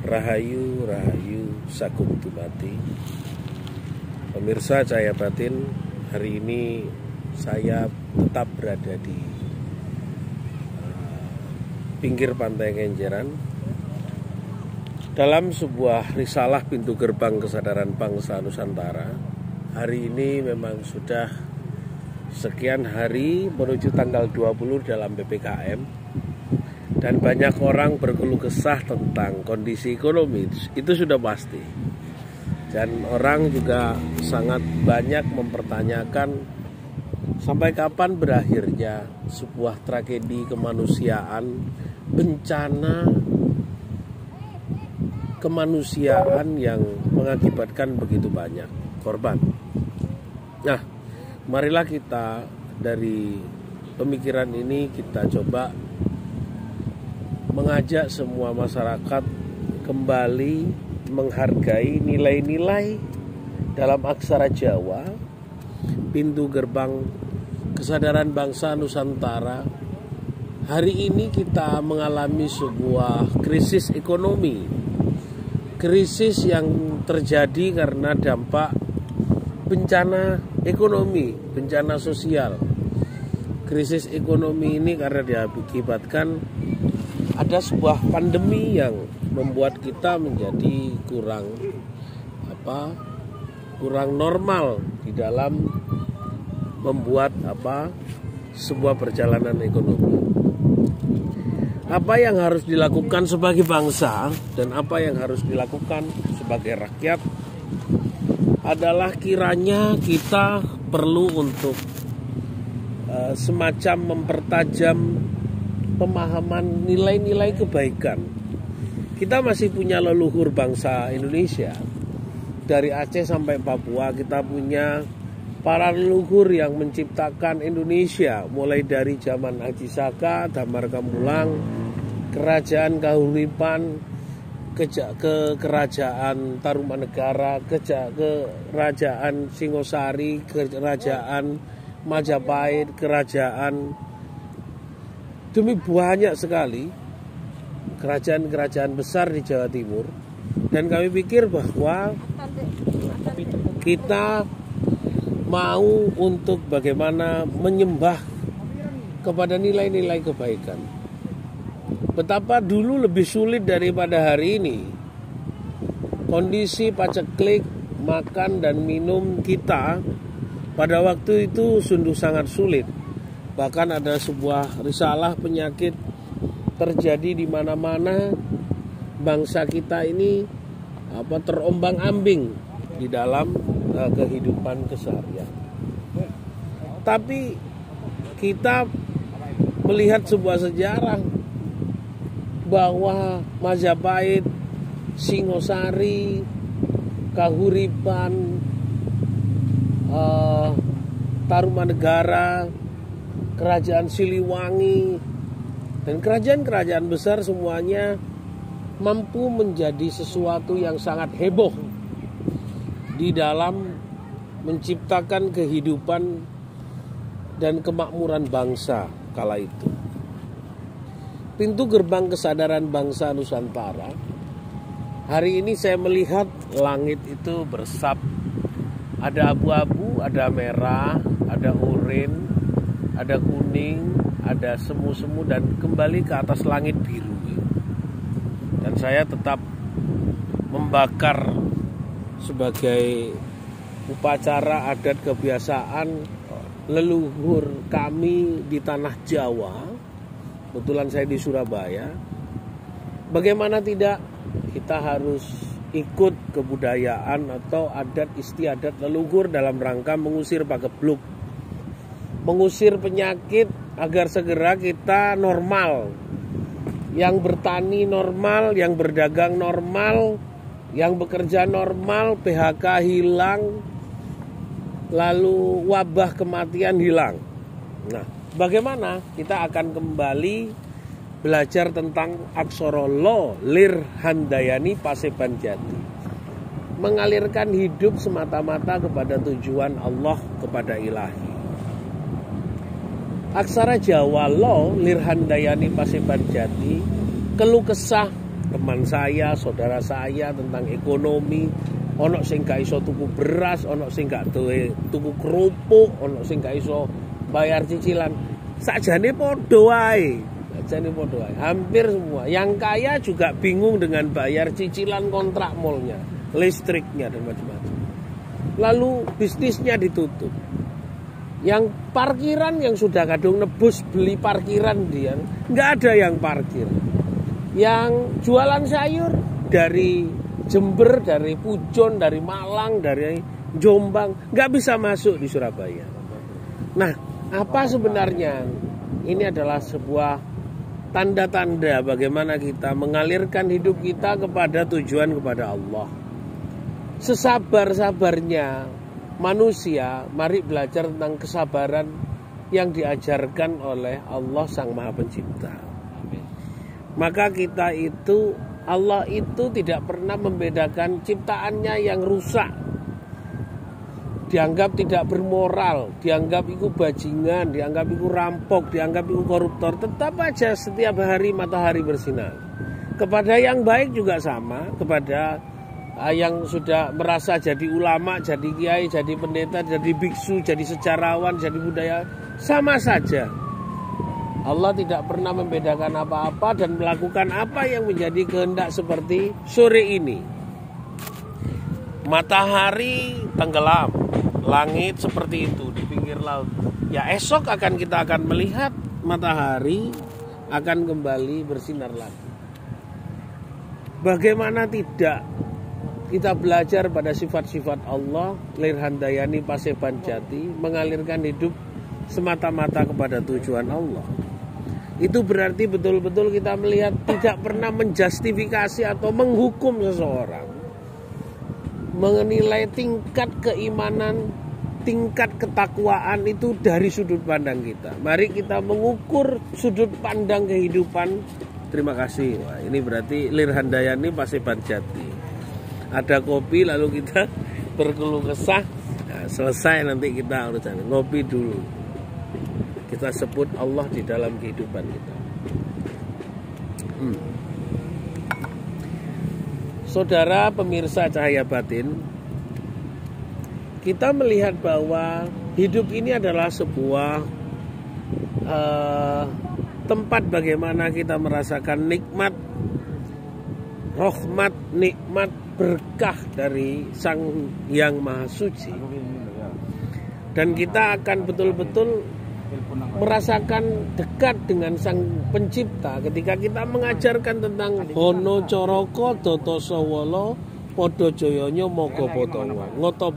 Rahayu, Rahayu, Sakum Tumati. Pemirsa Cahaya Batin, hari ini saya tetap berada di pinggir Pantai Kenjeran dalam sebuah risalah pintu gerbang kesadaran bangsa Nusantara. Hari ini memang sudah sekian hari menuju tanggal 20 dalam PPKM, dan banyak orang berkeluh kesah tentang kondisi ekonomi, itu sudah pasti. Dan orang juga sangat banyak mempertanyakan sampai kapan berakhirnya sebuah tragedi kemanusiaan, bencana kemanusiaan yang mengakibatkan begitu banyak korban. Nah, marilah kita dari pemikiran ini kita coba mengajak semua masyarakat kembali menghargai nilai-nilai dalam aksara Jawa, pintu gerbang kesadaran bangsa Nusantara. Hari ini kita mengalami sebuah krisis ekonomi, krisis yang terjadi karena dampak bencana ekonomi, bencana sosial. Krisis ekonomi ini karena diakibatkan ada sebuah pandemi yang membuat kita menjadi kurang normal di dalam membuat sebuah perjalanan ekonomi. Apa yang harus dilakukan sebagai bangsa dan apa yang harus dilakukan sebagai rakyat adalah kiranya kita perlu untuk semacam mempertajam pemahaman nilai-nilai kebaikan. Kita masih punya leluhur bangsa Indonesia. Dari Aceh sampai Papua kita punya para leluhur yang menciptakan Indonesia, mulai dari zaman Aji Saka, Damar Kamulang, Kerajaan Kahuripan, ke Kerajaan Tarumanegara, ke Kerajaan Singosari, Kerajaan Majapahit, Kerajaan, demi banyak sekali kerajaan-kerajaan besar di Jawa Timur. Dan kami pikir bahwa kita mau untuk bagaimana menyembah kepada nilai-nilai kebaikan. Betapa dulu lebih sulit daripada hari ini. Kondisi paceklik makan dan minum kita pada waktu itu sungguh sangat sulit. Bahkan ada sebuah risalah penyakit terjadi di mana-mana. Bangsa kita ini terombang-ambing di dalam kehidupan keseharian. Tapi kita melihat sebuah sejarah bahwa Majapahit, Singosari, Kahuripan, Tarumanegara, Kerajaan Siliwangi, dan kerajaan-kerajaan besar semuanya mampu menjadi sesuatu yang sangat heboh di dalam menciptakan kehidupan dan kemakmuran bangsa kala itu. Pintu gerbang kesadaran bangsa Nusantara. Hari ini saya melihat langit itu bersab. Ada abu-abu, ada merah, ada oranye, ada kuning, ada semu-semu, dan kembali ke atas langit biru. Dan saya tetap membakar sebagai upacara adat kebiasaan leluhur kami di tanah Jawa. Kebetulan saya di Surabaya. Bagaimana tidak, kita harus ikut kebudayaan atau adat istiadat leluhur dalam rangka mengusir pagebluk, mengusir penyakit agar segera kita normal. Yang bertani normal, yang berdagang normal, yang bekerja normal, PHK hilang, lalu wabah kematian hilang. Nah, bagaimana kita akan kembali belajar tentang aksara lo lir handayani paseban jati, mengalirkan hidup semata-mata kepada tujuan Allah, kepada ilahi. Aksara Jawa lo lir handayani paseban jati, keluh kesah teman saya, saudara saya tentang ekonomi. Ono sing gak iso tuku beras, ono sing gak tuku kerupuk, ono sing gak iso bayar cicilan. Sakjane padha wae. Sakjane padha wae. Hampir semua. Yang kaya juga bingung dengan bayar cicilan kontrak malnya, listriknya dan macam-macam. Lalu bisnisnya ditutup. Yang parkiran yang sudah kadung nebus beli parkiran dia, nggak ada yang parkir. Yang jualan sayur dari Jember, dari Pujon, dari Malang, dari Jombang, nggak bisa masuk di Surabaya. Nah, apa sebenarnya? Ini adalah sebuah tanda-tanda bagaimana kita mengalirkan hidup kita kepada tujuan, kepada Allah. Sesabar-sabarnya manusia, mari belajar tentang kesabaran yang diajarkan oleh Allah Sang Maha Pencipta. Maka kita itu, Allah itu tidak pernah membedakan ciptaannya yang rusak, dianggap tidak bermoral, dianggap itu bajingan, dianggap itu rampok, dianggap itu koruptor. Tetap aja setiap hari matahari bersinar. Kepada yang baik juga sama, kepada yang sudah merasa jadi ulama, jadi kiai, jadi pendeta, jadi biksu, jadi sejarawan, jadi budaya, sama saja. Allah tidak pernah membedakan apa-apa dan melakukan apa yang menjadi kehendak seperti sore ini. Matahari tenggelam, langit seperti itu di pinggir laut. Ya esok kita akan melihat matahari akan kembali bersinar lagi. Bagaimana tidak kita belajar pada sifat-sifat Allah, Lirhandayani Paseban Jati, mengalirkan hidup semata-mata kepada tujuan Allah. Itu berarti betul-betul kita melihat tidak pernah menjustifikasi atau menghukum seseorang, menilai tingkat keimanan, tingkat ketakwaan itu dari sudut pandang kita. Mari kita mengukur sudut pandang kehidupan. Terima kasih. Wah, ini berarti Lirhandayani Paseban Jati. Ada kopi lalu kita berkeluh kesah. Nah, selesai nanti kita urusan ngopi dulu. Kita sebut Allah di dalam kehidupan kita. Saudara pemirsa Cahaya Batin, kita melihat bahwa hidup ini adalah sebuah tempat bagaimana kita merasakan nikmat, rahmat, nikmat, berkah dari Sang Yang Maha Suci. Dan kita akan betul-betul merasakan dekat dengan Sang Pencipta ketika kita mengajarkan tentang Hono Coroko Doto Sowolo Podo Joyonyo Mogo Potongo Ngoto